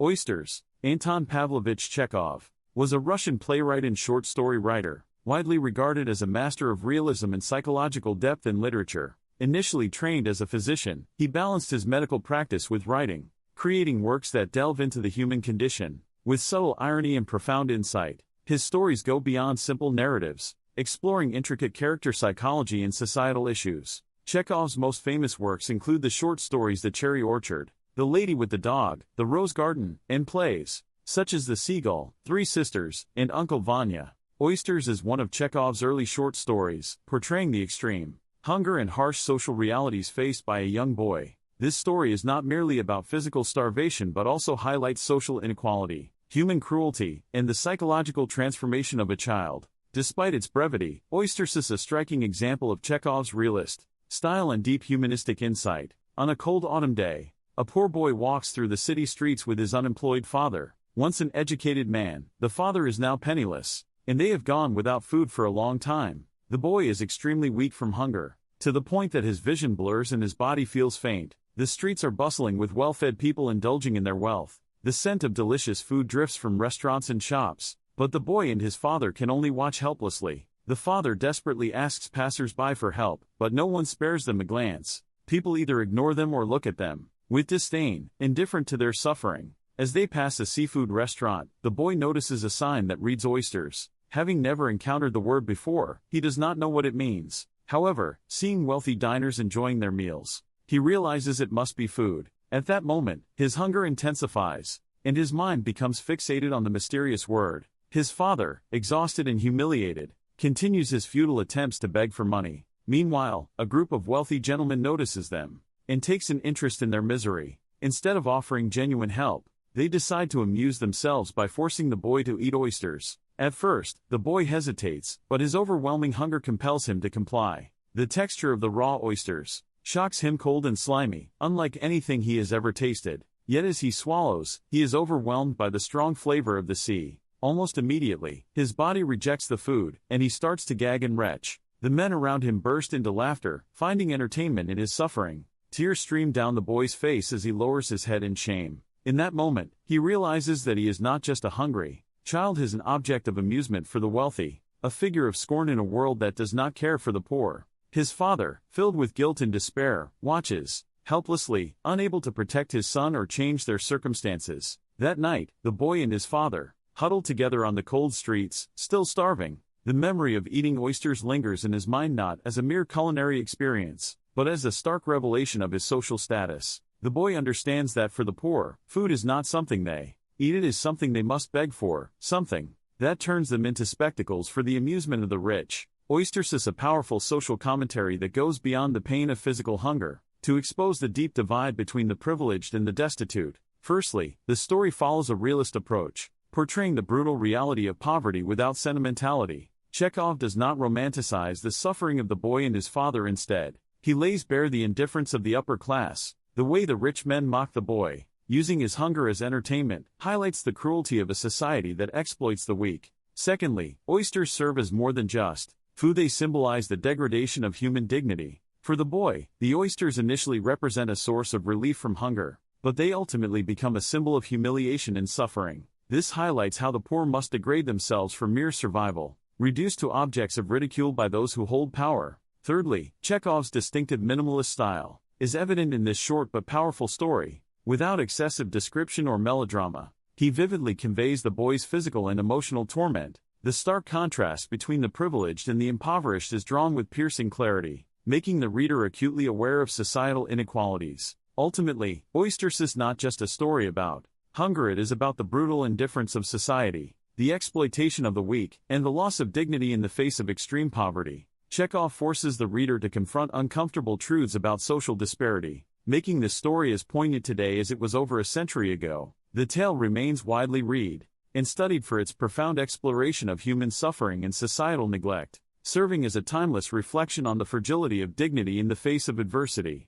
Oysters. Anton Pavlovich Chekhov was a Russian playwright and short story writer, widely regarded as a master of realism and psychological depth in literature. Initially trained as a physician, he balanced his medical practice with writing, creating works that delve into the human condition, with subtle irony and profound insight. His stories go beyond simple narratives, exploring intricate character psychology and societal issues. Chekhov's most famous works include the short stories The Cherry Orchard, The Lady with the Dog, The Rose Garden, and plays such as The Seagull, Three Sisters, and Uncle Vanya. Oysters is one of Chekhov's early short stories, portraying the extreme hunger and harsh social realities faced by a young boy. This story is not merely about physical starvation but also highlights social inequality, human cruelty, and the psychological transformation of a child. Despite its brevity, Oysters is a striking example of Chekhov's realist style and deep humanistic insight. On a cold autumn day, a poor boy walks through the city streets with his unemployed father. Once an educated man, the father is now penniless, and they have gone without food for a long time. The boy is extremely weak from hunger, to the point that his vision blurs and his body feels faint. The streets are bustling with well-fed people indulging in their wealth. The scent of delicious food drifts from restaurants and shops, but the boy and his father can only watch helplessly. The father desperately asks passers-by for help, but no one spares them a glance. People either ignore them or look at them with disdain, indifferent to their suffering. As they pass a seafood restaurant, the boy notices a sign that reads Oysters. Having never encountered the word before, he does not know what it means. However, seeing wealthy diners enjoying their meals, he realizes it must be food. At that moment, his hunger intensifies, and his mind becomes fixated on the mysterious word. His father, exhausted and humiliated, continues his futile attempts to beg for money. Meanwhile, a group of wealthy gentlemen notices them and takes an interest in their misery. Instead of offering genuine help, they decide to amuse themselves by forcing the boy to eat oysters. At first, the boy hesitates, but his overwhelming hunger compels him to comply. The texture of the raw oysters shocks him, cold and slimy, unlike anything he has ever tasted. Yet as he swallows, he is overwhelmed by the strong flavor of the sea. Almost immediately, his body rejects the food, and he starts to gag and retch. The men around him burst into laughter, finding entertainment in his suffering. Tears stream down the boy's face as he lowers his head in shame. In that moment, he realizes that he is not just a hungry child, he is an object of amusement for the wealthy, a figure of scorn in a world that does not care for the poor. His father, filled with guilt and despair, watches helplessly, unable to protect his son or change their circumstances. That night, the boy and his father huddled together on the cold streets, still starving. The memory of eating oysters lingers in his mind, not as a mere culinary experience, but as a stark revelation of his social status. The boy understands that for the poor, food is not something they eat, it is something they must beg for, something that turns them into spectacles for the amusement of the rich. Oysters is a powerful social commentary that goes beyond the pain of physical hunger, to expose the deep divide between the privileged and the destitute. Firstly, the story follows a realist approach, portraying the brutal reality of poverty without sentimentality. Chekhov does not romanticize the suffering of the boy and his father. Instead, he lays bare the indifference of the upper class. The way the rich men mock the boy, using his hunger as entertainment, highlights the cruelty of a society that exploits the weak. Secondly, oysters serve as more than just food, they symbolize the degradation of human dignity. For the boy, the oysters initially represent a source of relief from hunger, but they ultimately become a symbol of humiliation and suffering. This highlights how the poor must degrade themselves for mere survival, reduced to objects of ridicule by those who hold power. Thirdly, Chekhov's distinctive minimalist style is evident in this short but powerful story. Without excessive description or melodrama, he vividly conveys the boy's physical and emotional torment. The stark contrast between the privileged and the impoverished is drawn with piercing clarity, making the reader acutely aware of societal inequalities. Ultimately, Oysters is not just a story about hunger, it is about the brutal indifference of society, the exploitation of the weak, and the loss of dignity in the face of extreme poverty. Chekhov forces the reader to confront uncomfortable truths about social disparity, making this story as poignant today as it was over a century ago. The tale remains widely read and studied for its profound exploration of human suffering and societal neglect, serving as a timeless reflection on the fragility of dignity in the face of adversity.